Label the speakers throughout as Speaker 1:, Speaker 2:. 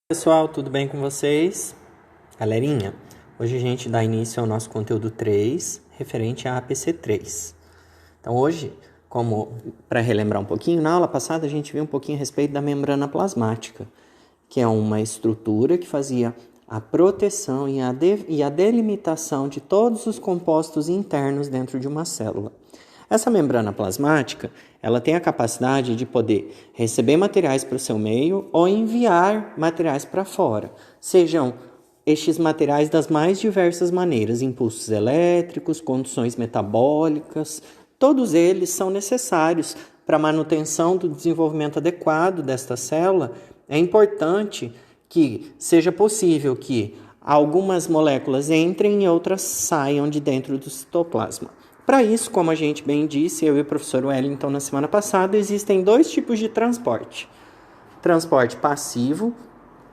Speaker 1: Pessoal, tudo bem com vocês? Galerinha, hoje a gente dá início ao nosso conteúdo 3, referente à APC3. Então hoje, como para relembrar um pouquinho, na aula passada a gente viu um pouquinho a respeito da membrana plasmática, que é uma estrutura que fazia a proteção e a delimitação de todos os compostos internos dentro de uma célula. Essa membrana plasmática, ela tem a capacidade de poder receber materiais para o seu meio ou enviar materiais para fora. Sejam estes materiais das mais diversas maneiras, impulsos elétricos, conduções metabólicas, todos eles são necessários para a manutenção do desenvolvimento adequado desta célula. É importante que seja possível que algumas moléculas entrem e outras saiam de dentro do citoplasma. Para isso, como a gente bem disse, eu e o professor Wellington na semana passada, existem dois tipos de transporte. Transporte passivo,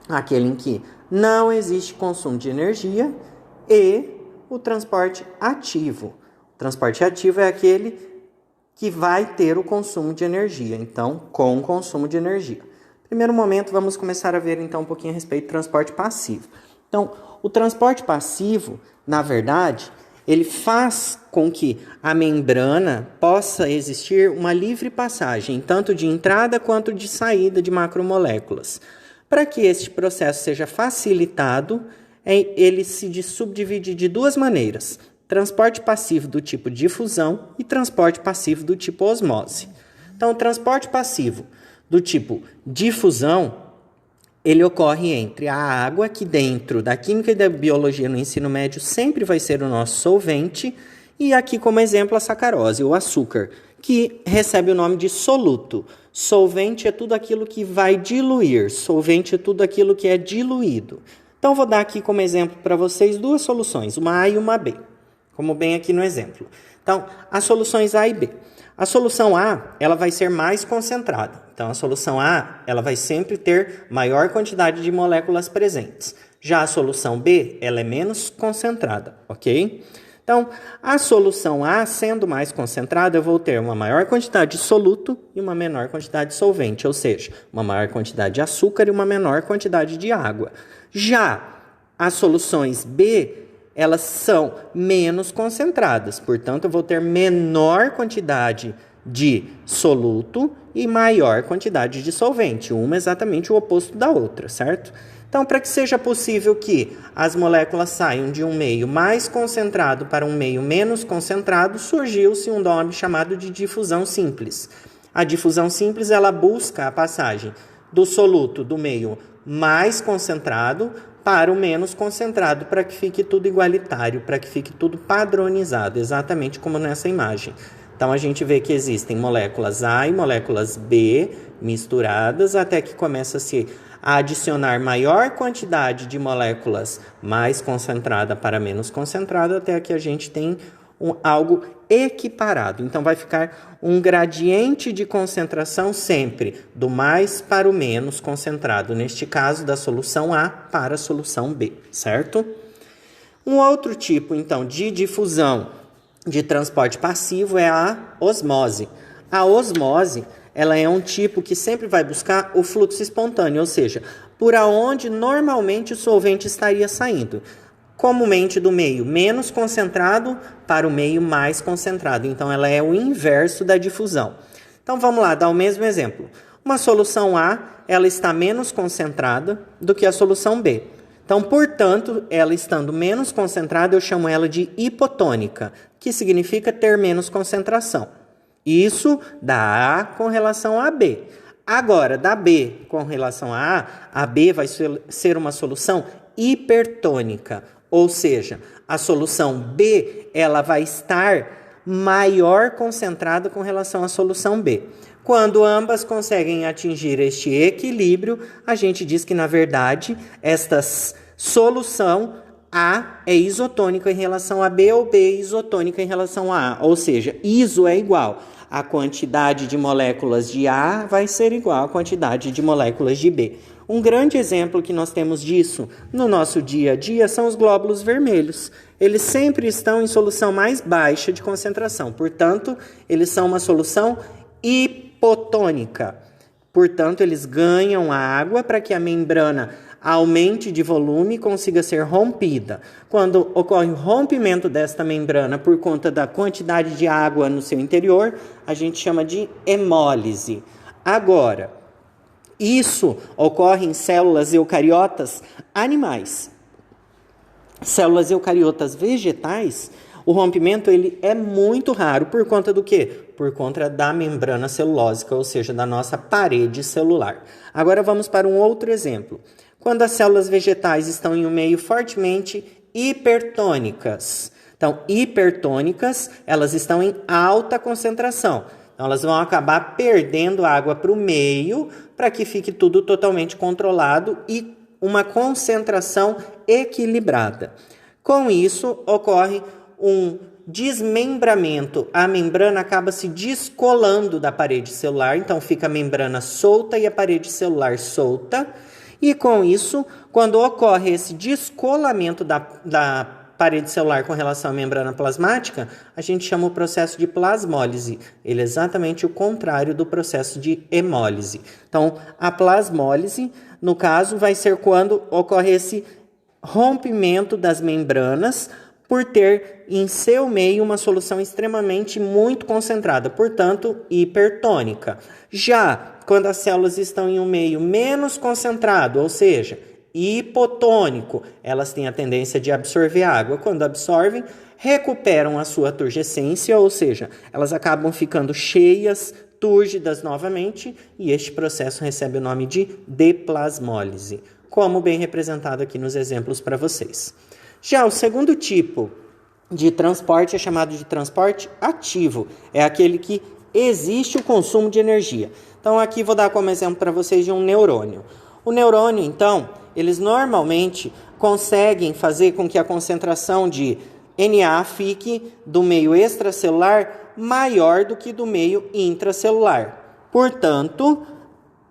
Speaker 1: aquele em que não existe consumo de energia, e o transporte ativo. O transporte ativo é aquele que vai ter o consumo de energia, então, com consumo de energia. Primeiro momento, vamos começar a ver então um pouquinho a respeito do transporte passivo. Então, o transporte passivo, na verdade, ele faz com que a membrana possa existir uma livre passagem, tanto de entrada quanto de saída de macromoléculas. Para que este processo seja facilitado, ele se subdivide de duas maneiras: transporte passivo do tipo difusão e transporte passivo do tipo osmose. Então, o transporte passivo do tipo difusão, ele ocorre entre a água, que dentro da química e da biologia no ensino médio sempre vai ser o nosso solvente, e aqui como exemplo a sacarose, o açúcar, que recebe o nome de soluto. Solvente é tudo aquilo que vai diluir, solvente é tudo aquilo que é diluído. Então vou dar aqui como exemplo para vocês duas soluções, uma A e uma B, como bem aqui no exemplo. Então, as soluções A e B. A solução A, ela vai ser mais concentrada. Então, a solução A, ela vai sempre ter maior quantidade de moléculas presentes. Já a solução B, ela é menos concentrada, ok? Então, a solução A, sendo mais concentrada, eu vou ter uma maior quantidade de soluto e uma menor quantidade de solvente, ou seja, uma maior quantidade de açúcar e uma menor quantidade de água. Já as soluções B, elas são menos concentradas, portanto, eu vou ter menor quantidade de soluto e maior quantidade de solvente, uma exatamente o oposto da outra, certo? Então, para que seja possível que as moléculas saiam de um meio mais concentrado para um meio menos concentrado, surgiu-se um nome chamado de difusão simples. A difusão simples, ela busca a passagem do soluto do meio mais concentrado para o menos concentrado, para que fique tudo igualitário, para que fique tudo padronizado, exatamente como nessa imagem. Então, a gente vê que existem moléculas A e moléculas B misturadas, até que começa-se a adicionar maior quantidade de moléculas mais concentrada para menos concentrada, até que a gente tem algo equiparado. Então, vai ficar um gradiente de concentração sempre do mais para o menos concentrado, neste caso, da solução A para a solução B, certo? Um outro tipo, então, de difusão de transporte passivo é a osmose. A osmose, ela é um tipo que sempre vai buscar o fluxo espontâneo, ou seja, por onde normalmente o solvente estaria saindo. Comumente do meio menos concentrado para o meio mais concentrado. Então, ela é o inverso da difusão. Então, vamos lá, dar o mesmo exemplo. Uma solução A, ela está menos concentrada do que a solução B. Então, portanto, ela estando menos concentrada, eu chamo ela de hipotônica, que significa ter menos concentração. Isso da A com relação a B. Agora, da B com relação a B vai ser uma solução hipertônica. Ou seja, a solução B, ela vai estar maior concentrada com relação à solução B. Quando ambas conseguem atingir este equilíbrio, a gente diz que, na verdade, esta solução A é isotônica em relação a B ou B é isotônica em relação a A. Ou seja, iso é igual. A quantidade de moléculas de A vai ser igual à quantidade de moléculas de B. Um grande exemplo que nós temos disso no nosso dia a dia são os glóbulos vermelhos. Eles sempre estão em solução mais baixa de concentração, portanto, eles são uma solução hipotônica. Portanto, eles ganham água para que a membrana aumente de volume e consiga ser rompida. Quando ocorre o rompimento desta membrana por conta da quantidade de água no seu interior, a gente chama de hemólise. Agora, isso ocorre em células eucariotas animais. Células eucariotas vegetais, o rompimento ele é muito raro. Por conta do quê? Por conta da membrana celulósica, ou seja, da nossa parede celular. Agora vamos para um outro exemplo. Quando as células vegetais estão em um meio fortemente hipertônicas. Então, hipertônicas, elas estão em alta concentração. Então, elas vão acabar perdendo água para o meio para que fique tudo totalmente controlado e uma concentração equilibrada. Com isso, ocorre um desmembramento. A membrana acaba se descolando da parede celular, então fica a membrana solta e a parede celular solta. E com isso, quando ocorre esse descolamento da parede celular com relação à membrana plasmática, a gente chama o processo de plasmólise. Ele é exatamente o contrário do processo de hemólise. Então, a plasmólise, no caso, vai ser quando ocorre esse rompimento das membranas por ter em seu meio uma solução extremamente muito concentrada, portanto, hipertônica. Já quando as células estão em um meio menos concentrado, ou seja, hipotônico, elas têm a tendência de absorver água. Quando absorvem, recuperam a sua turgescência, ou seja, elas acabam ficando cheias, túrgidas novamente, e este processo recebe o nome de deplasmólise, como bem representado aqui nos exemplos para vocês. Já o segundo tipo de transporte é chamado de transporte ativo, é aquele que existe o consumo de energia. Então, aqui vou dar como exemplo para vocês de um neurônio. O neurônio, então, eles normalmente conseguem fazer com que a concentração de Na fique do meio extracelular maior do que do meio intracelular. Portanto,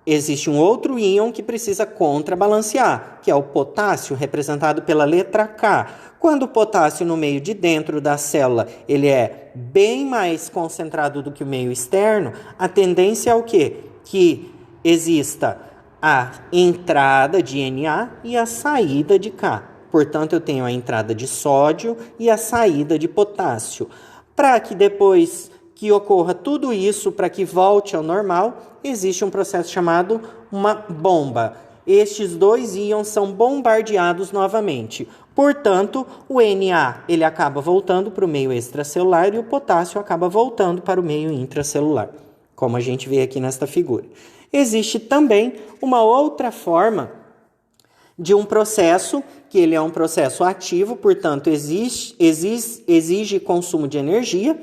Speaker 1: existe um outro íon que precisa contrabalancear, que é o potássio, representado pela letra K. Quando o potássio no meio de dentro da célula ele é bem mais concentrado do que o meio externo, a tendência é o quê? Que exista a entrada de Na e a saída de K. Portanto, eu tenho a entrada de sódio e a saída de potássio. Para que depois que ocorra tudo isso, para que volte ao normal, existe um processo chamado uma bomba. Estes dois íons são bombardeados novamente. Portanto, o Na ele acaba voltando para o meio extracelular e o potássio acaba voltando para o meio intracelular, como a gente vê aqui nesta figura. Existe também uma outra forma de um processo, que ele é um processo ativo, portanto, exige consumo de energia,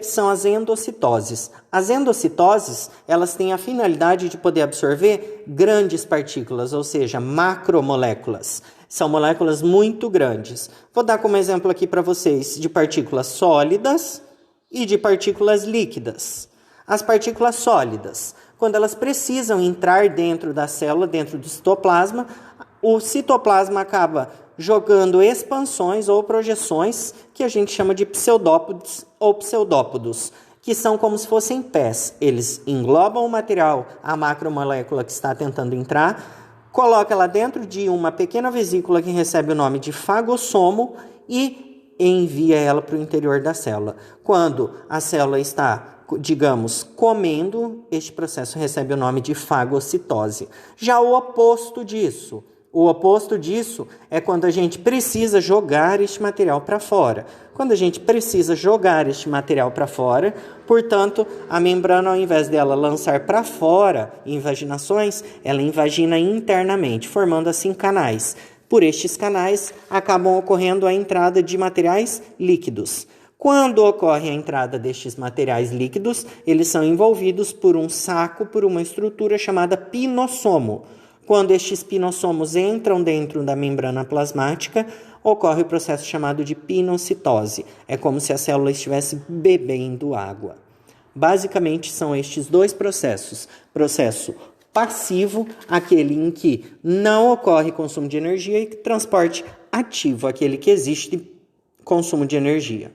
Speaker 1: são as endocitoses. As endocitoses, elas têm a finalidade de poder absorver grandes partículas, ou seja, macromoléculas. São moléculas muito grandes. Vou dar como exemplo aqui para vocês de partículas sólidas e de partículas líquidas. As partículas sólidas, quando elas precisam entrar dentro da célula, dentro do citoplasma, o citoplasma acaba jogando expansões ou projeções que a gente chama de pseudópodos ou pseudópodos, que são como se fossem pés. Eles englobam o material, a macromolécula que está tentando entrar, coloca ela dentro de uma pequena vesícula que recebe o nome de fagossomo e envia ela para o interior da célula. Quando a célula está, digamos, comendo, este processo recebe o nome de fagocitose. Já o oposto disso é quando a gente precisa jogar este material para fora. Quando a gente precisa jogar este material para fora, portanto, a membrana, ao invés dela lançar para fora invaginações, ela invagina internamente, formando assim canais. Por estes canais, acabam ocorrendo a entrada de materiais líquidos. Quando ocorre a entrada destes materiais líquidos, eles são envolvidos por um saco, por uma estrutura chamada pinossomo. Quando estes pinossomos entram dentro da membrana plasmática, ocorre o processo chamado de pinocitose. É como se a célula estivesse bebendo água. Basicamente, são estes dois processos. Processo passivo, aquele em que não ocorre consumo de energia, e transporte ativo, aquele que existe consumo de energia.